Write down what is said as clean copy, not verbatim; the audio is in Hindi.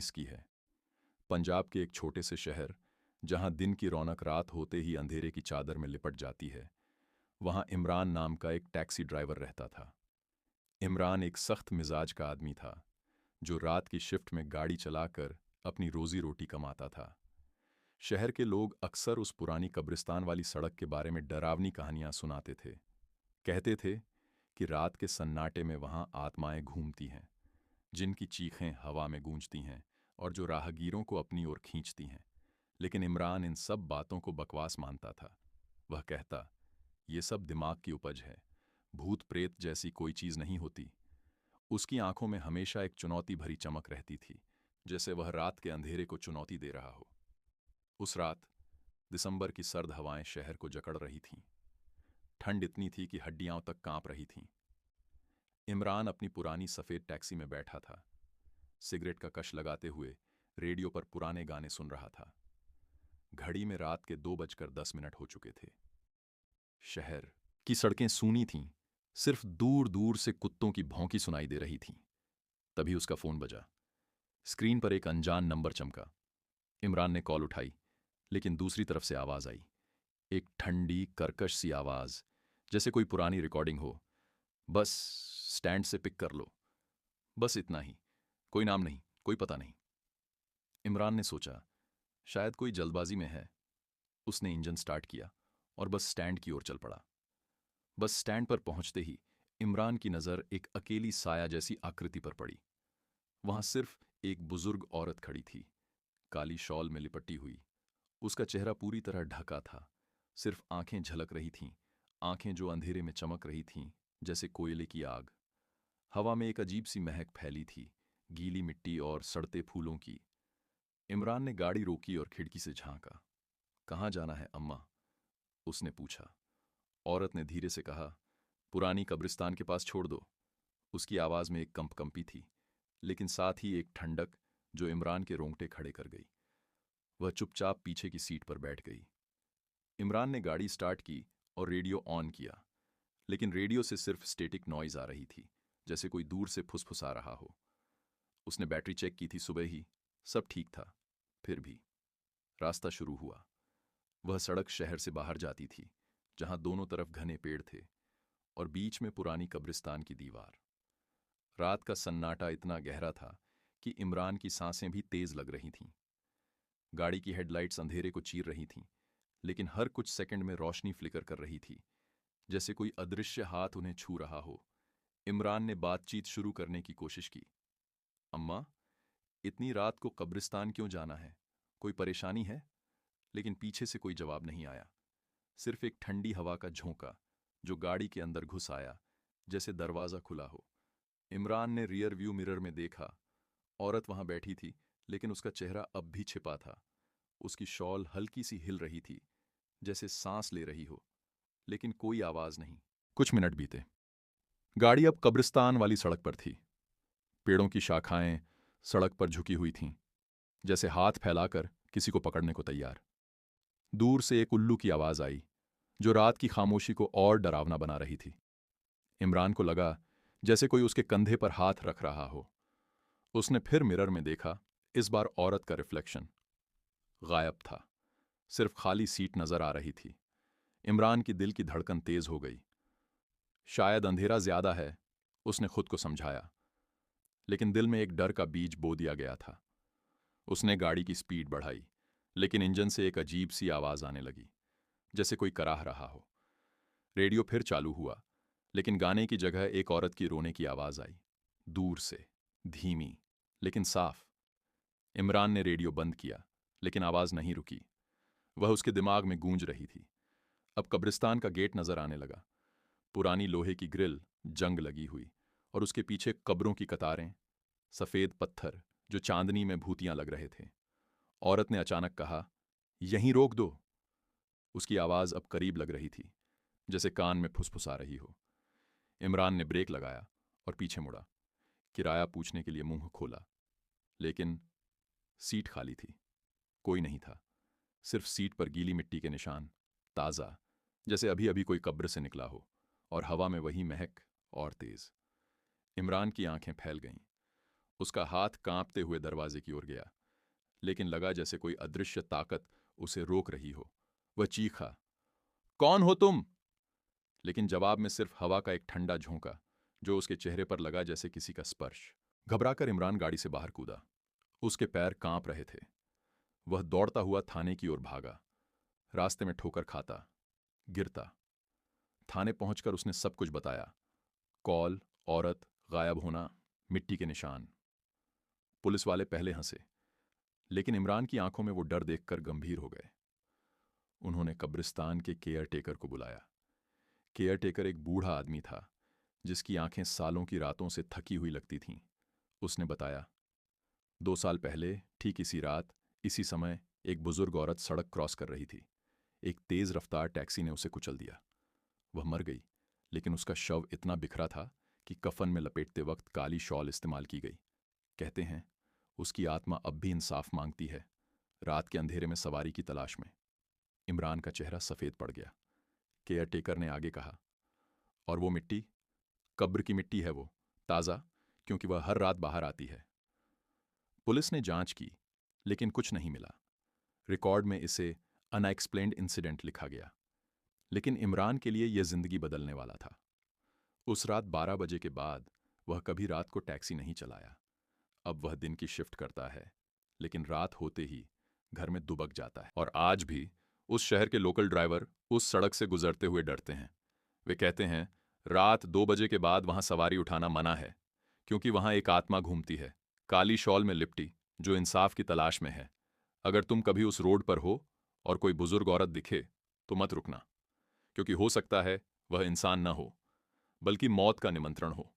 19 की है। पंजाब के एक छोटे से शहर, जहां दिन की रौनक रात होते ही अंधेरे की चादर में लिपट जाती है, वहां इमरान नाम का एक टैक्सी ड्राइवर रहता था। इमरान एक सख्त मिजाज का आदमी था, जो रात की शिफ्ट में गाड़ी चलाकर अपनी रोजी रोटी कमाता था। शहर के लोग अक्सर उस पुरानी कब्रिस्तान वाली सड़क के बारे में डरावनी कहानियां सुनाते थे। कहते थे कि रात के सन्नाटे में वहां आत्माएं घूमती हैं, जिनकी चीखें हवा में गूंजती हैं और जो राहगीरों को अपनी ओर खींचती हैं। लेकिन इमरान इन सब बातों को बकवास मानता था। वह कहता, ये सब दिमाग की उपज है, भूत प्रेत जैसी कोई चीज नहीं होती। उसकी आंखों में हमेशा एक चुनौती भरी चमक रहती थी, जैसे वह रात के अंधेरे को चुनौती दे रहा हो। उस रात दिसंबर की सर्द हवाएं शहर को जकड़ रही थीं। ठंड इतनी थी कि हड्डियां तक कांप रही थीं। इमरान अपनी पुरानी सफेद टैक्सी में बैठा था, सिगरेट का कश लगाते हुए रेडियो पर पुराने गाने सुन रहा था। घड़ी में रात के 2:10 हो चुके थे। शहर की सड़कें सूनी थीं, सिर्फ दूर दूर से कुत्तों की भौंकी सुनाई दे रही थीं। तभी उसका फोन बजा। स्क्रीन पर एक अनजान नंबर चमका। इमरान ने कॉल उठाई, लेकिन दूसरी तरफ से आवाज आई, एक ठंडी कर्कश सी आवाज, जैसे कोई पुरानी रिकॉर्डिंग हो। बस स्टैंड से पिक कर लो। बस इतना ही, कोई नाम नहीं, कोई पता नहीं। इमरान ने सोचा, शायद कोई जल्दबाजी में है। उसने इंजन स्टार्ट किया और बस स्टैंड की ओर चल पड़ा। बस स्टैंड पर पहुंचते ही इमरान की नज़र एक अकेली साया जैसी आकृति पर पड़ी। वहां सिर्फ एक बुजुर्ग औरत खड़ी थी, काली शॉल में लिपटी हुई। उसका चेहरा पूरी तरह ढका था, सिर्फ आंखें झलक रही थीं, आंखें जो अंधेरे में चमक रही थीं, जैसे कोयले की आग। हवा में एक अजीब सी महक फैली थी, गीली मिट्टी और सड़ते फूलों की। इमरान ने गाड़ी रोकी और खिड़की से झांका। कहाँ जाना है अम्मा? उसने पूछा। औरत ने धीरे से कहा, पुरानी कब्रिस्तान के पास छोड़ दो। उसकी आवाज में एक कंपकंपी थी, लेकिन साथ ही एक ठंडक जो इमरान के रोंगटे खड़े कर गई। वह चुपचाप पीछे की सीट पर बैठ गई। इमरान ने गाड़ी स्टार्ट की और रेडियो ऑन किया, लेकिन रेडियो से सिर्फ स्टैटिक नॉइज आ रही थी, जैसे कोई दूर से फुसफुसा रहा हो। उसने बैटरी चेक की थी सुबह ही, सब ठीक था। फिर भी रास्ता शुरू हुआ। वह सड़क शहर से बाहर जाती थी, जहां दोनों तरफ घने पेड़ थे और बीच में पुरानी कब्रिस्तान की दीवार। रात का सन्नाटा इतना गहरा था कि इमरान की सांसें भी तेज लग रही थीं। गाड़ी की हेडलाइट्स अंधेरे को चीर रही थीं, लेकिन हर कुछ सेकंड में रोशनी फ्लिकर कर रही थी, जैसे कोई अदृश्य हाथ उन्हें छू रहा हो। इमरान ने बातचीत शुरू करने की कोशिश की। अम्मा, इतनी रात को कब्रिस्तान क्यों जाना है? कोई परेशानी है? लेकिन पीछे से कोई जवाब नहीं आया, सिर्फ एक ठंडी हवा का झोंका जो गाड़ी के अंदर घुस आया, जैसे दरवाजा खुला हो। इमरान ने रियर व्यू मिरर में देखा। औरत वहां बैठी थी, लेकिन उसका चेहरा अब भी छिपा था। उसकी शॉल हल्की सी हिल रही थी, जैसे सांस ले रही हो, लेकिन कोई आवाज नहीं। कुछ मिनट बीते। गाड़ी अब कब्रिस्तान वाली सड़क पर थी। पेड़ों की शाखाएं सड़क पर झुकी हुई थीं, जैसे हाथ फैलाकर किसी को पकड़ने को तैयार। दूर से एक उल्लू की आवाज आई, जो रात की खामोशी को और डरावना बना रही थी। इमरान को लगा जैसे कोई उसके कंधे पर हाथ रख रहा हो। उसने फिर मिरर में देखा। इस बार औरत का रिफ्लेक्शन गायब था, सिर्फ खाली सीट नजर आ रही थी। इमरान की दिल की धड़कन तेज हो गई। शायद अंधेरा ज्यादा है, उसने खुद को समझाया, लेकिन दिल में एक डर का बीज बो दिया गया था। उसने गाड़ी की स्पीड बढ़ाई, लेकिन इंजन से एक अजीब सी आवाज आने लगी, जैसे कोई कराह रहा हो। रेडियो फिर चालू हुआ, लेकिन गाने की जगह एक औरत की रोने की आवाज आई, दूर से, धीमी लेकिन साफ। इमरान ने रेडियो बंद किया, लेकिन आवाज नहीं रुकी। वह उसके दिमाग में गूंज रही थी। अब कब्रिस्तान का गेट नजर आने लगा, पुरानी लोहे की ग्रिल, जंग लगी हुई, और उसके पीछे कब्रों की कतारें, सफेद पत्थर जो चांदनी में भूतियां लग रहे थे। औरत ने अचानक कहा, यहीं रोक दो। उसकी आवाज अब करीब लग रही थी, जैसे कान में फुसफुसा रही हो। इमरान ने ब्रेक लगाया और पीछे मुड़ा, किराया पूछने के लिए मुंह खोला, लेकिन सीट खाली थी। कोई नहीं था, सिर्फ सीट पर गीली मिट्टी के निशान, ताज़ा, जैसे अभी अभी कोई कब्र से निकला हो, और हवा में वही महक और तेज। इमरान की आंखें फैल गईं। उसका हाथ कांपते हुए दरवाजे की ओर गया, लेकिन लगा जैसे कोई अदृश्य ताकत उसे रोक रही हो। वह चीखा, कौन हो तुम? लेकिन जवाब में सिर्फ हवा का एक ठंडा झोंका, जो उसके चेहरे पर लगा जैसे किसी का स्पर्श। घबराकर इमरान गाड़ी से बाहर कूदा। उसके पैर कांप रहे थे। वह दौड़ता हुआ थाने की ओर भागा। रास्ते में ठोकर खाता, गिरता। थाने पहुंचकर उसने सब कुछ बताया। कॉल, औरत, गायब होना, मिट्टी के निशान। पुलिस वाले पहले हंसे, लेकिन इमरान की आंखों में वो डर देखकर गंभीर हो गए। उन्होंने कब्रिस्तान के केयर टेकर को बुलाया। केयर टेकर एक बूढ़ा आदमी था, जिसकी आंखें सालों की रातों से थकी हुई लगती थीं। उसने बताया, 2 साल पहले ठीक इसी रात, इसी समय एक बुजुर्ग औरत सड़क क्रॉस कर रही थी। एक तेज रफ्तार टैक्सी ने उसे कुचल दिया। वह मर गई, लेकिन उसका शव इतना बिखरा था कि कफन में लपेटते वक्त काली शॉल इस्तेमाल की गई। कहते हैं उसकी आत्मा अब भी इंसाफ मांगती है, रात के अंधेरे में सवारी की तलाश में। इमरान का चेहरा सफ़ेद पड़ गया। केयर टेकर ने आगे कहा, और वो मिट्टी, कब्र की मिट्टी है वो, ताज़ा, क्योंकि वह हर रात बाहर आती है। पुलिस ने जांच की, लेकिन कुछ नहीं मिला। रिकॉर्ड में इसे अनएक्सप्लेन्ड इंसिडेंट लिखा गया। लेकिन इमरान के लिए यह जिंदगी बदलने वाला था। उस रात 12 बजे के बाद वह कभी रात को टैक्सी नहीं चलाया। अब वह दिन की शिफ्ट करता है, लेकिन रात होते ही घर में दुबक जाता है। और आज भी उस शहर के लोकल ड्राइवर उस सड़क से गुजरते हुए डरते हैं। वे कहते हैं, रात 2 बजे के बाद वहां सवारी उठाना मना है, क्योंकि वहां एक आत्मा घूमती है, काली शॉल में लिपटी, जो इंसाफ की तलाश में है। अगर तुम कभी उस रोड पर हो और कोई बुजुर्ग औरत दिखे, तो मत रुकना, क्योंकि हो सकता है वह इंसान न हो, बल्कि मौत का निमंत्रण हो।